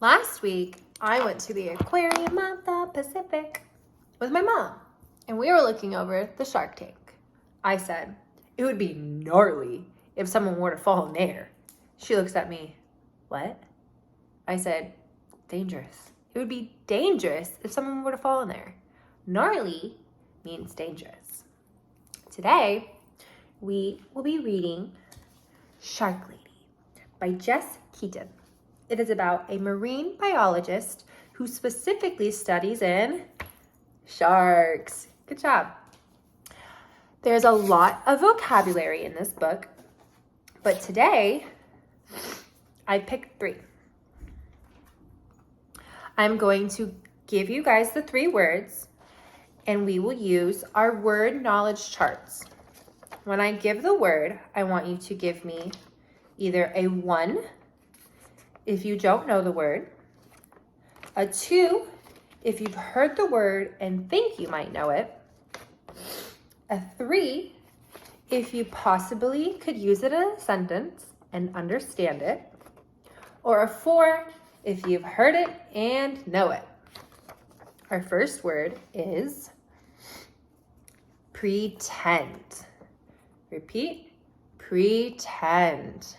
Last week, I went to the aquarium of the Pacific with my mom, and we were looking over the shark tank. I said, it would be gnarly if someone were to fall in there. She looks at me, what? I said, dangerous. It would be dangerous if someone were to fall in there. Gnarly means dangerous. Today, we will be reading Shark Lady by Jess Keaton. It is about a marine biologist who specifically studies in sharks. Good job. There's a lot of vocabulary in this book, but today I picked 3. I'm going to give you guys the 3 words, and we will use our word knowledge charts. When I give the word, I want you to give me either a 1 if you don't know the word, a 2 if you've heard the word and think you might know it, a 3 if you possibly could use it in a sentence and understand it, or a 4 if you've heard it and know it. Our first word is pretend. Repeat, pretend.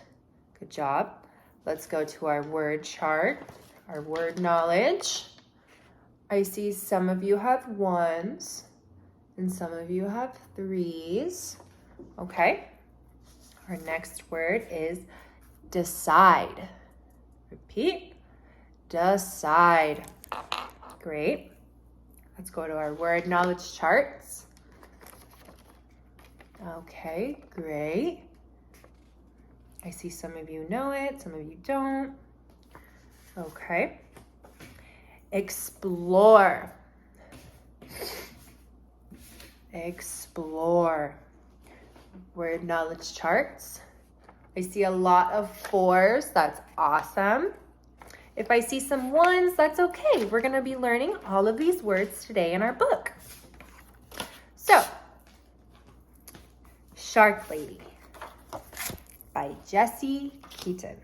Good job. Let's go to our word chart, our word knowledge. I see some of you have 1s and some of you have 3s. Okay. Our next word is decide. Repeat, decide. Great. Let's go to our word knowledge charts. Okay, great. I see some of you know it, some of you don't. Okay. Explore. Explore. Word knowledge charts. I see a lot of 4s. That's awesome. If I see some 1s, that's okay. We're going to be learning all of these words today in our book. So, Shark Lady by Jessie Keaton.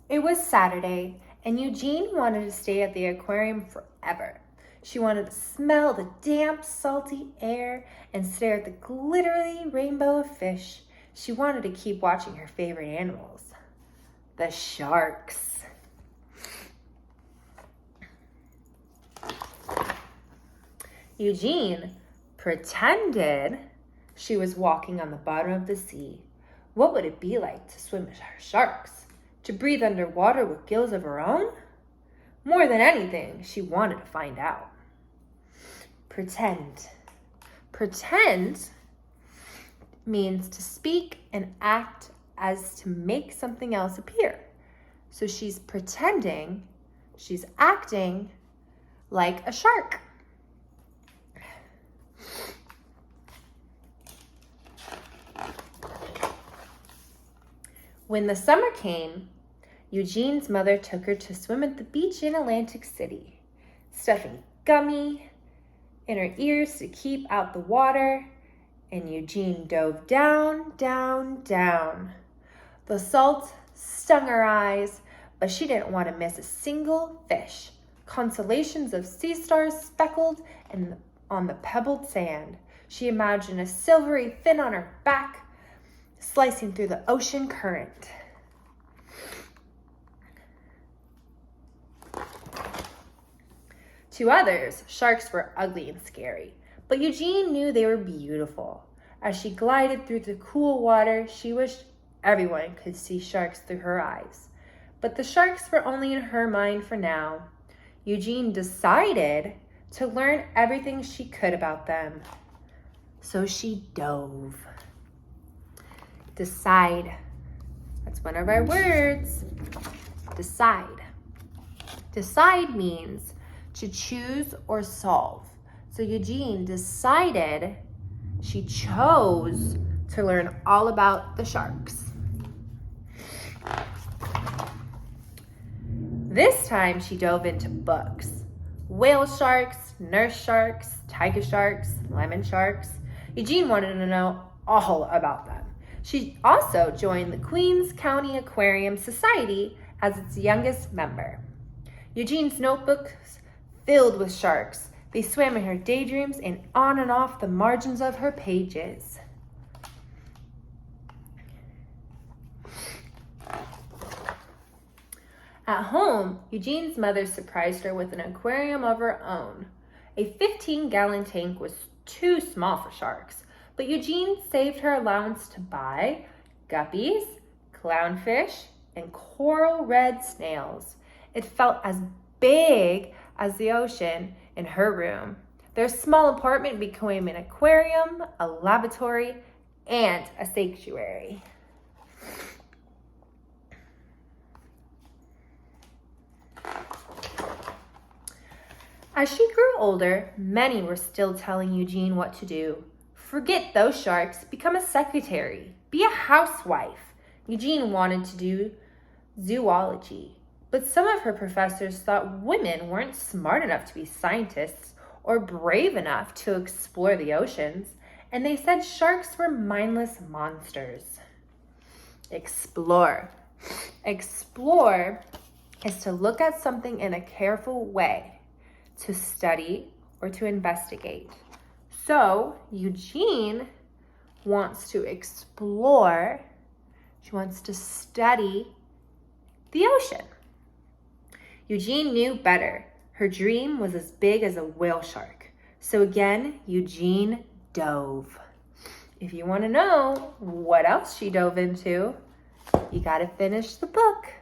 It was Saturday, and Eugene wanted to stay at the aquarium forever. She wanted to smell the damp, salty air and stare at the glittery rainbow of fish. She wanted to keep watching her favorite animals, the sharks. Eugene pretended she was walking on the bottom of the sea. What would it be like to swim with sharks? To breathe underwater with gills of her own? More than anything, she wanted to find out. Pretend. Pretend means to speak and act as to make something else appear. So she's pretending, she's acting like a shark. When the summer came, Eugene's mother took her to swim at the beach in Atlantic City, stuffing gummy in her ears to keep out the water, and Eugene dove down, down, down. The salt stung her eyes, but she didn't want to miss a single fish. Constellations of sea stars speckled on the pebbled sand. She imagined a silvery fin on her back, slicing through the ocean current. To others, sharks were ugly and scary, but Eugene knew they were beautiful. As she glided through the cool water, she wished everyone could see sharks through her eyes. But the sharks were only in her mind for now. Eugene decided to learn everything she could about them. So she dove. Decide. That's one of our words. Decide. Decide means to choose or solve. So Eugene decided, she chose to learn all about the sharks. This time she dove into books. Whale sharks, nurse sharks, tiger sharks, lemon sharks. Eugene wanted to know all about them. She also joined the Queens County Aquarium Society as its youngest member. Eugene's notebooks filled with sharks. They swam in her daydreams and on and off the margins of her pages. At home, Eugene's mother surprised her with an aquarium of her own. A 15-gallon tank was too small for sharks, but Eugene saved her allowance to buy guppies, clownfish, and coral red snails. It felt as big as the ocean in her room. Their small apartment became an aquarium, a laboratory, and a sanctuary. As she grew older, many were still telling Eugene what to do. Forget those sharks, become a secretary, be a housewife. Eugene wanted to do zoology, but some of her professors thought women weren't smart enough to be scientists or brave enough to explore the oceans, and they said sharks were mindless monsters. Explore. Explore is to look at something in a careful way, to study or to investigate. So Eugene wants to explore. She wants to study the ocean. Eugene knew better. Her dream was as big as a whale shark. So again, Eugene dove. If you want to know what else she dove into, you got to finish the book.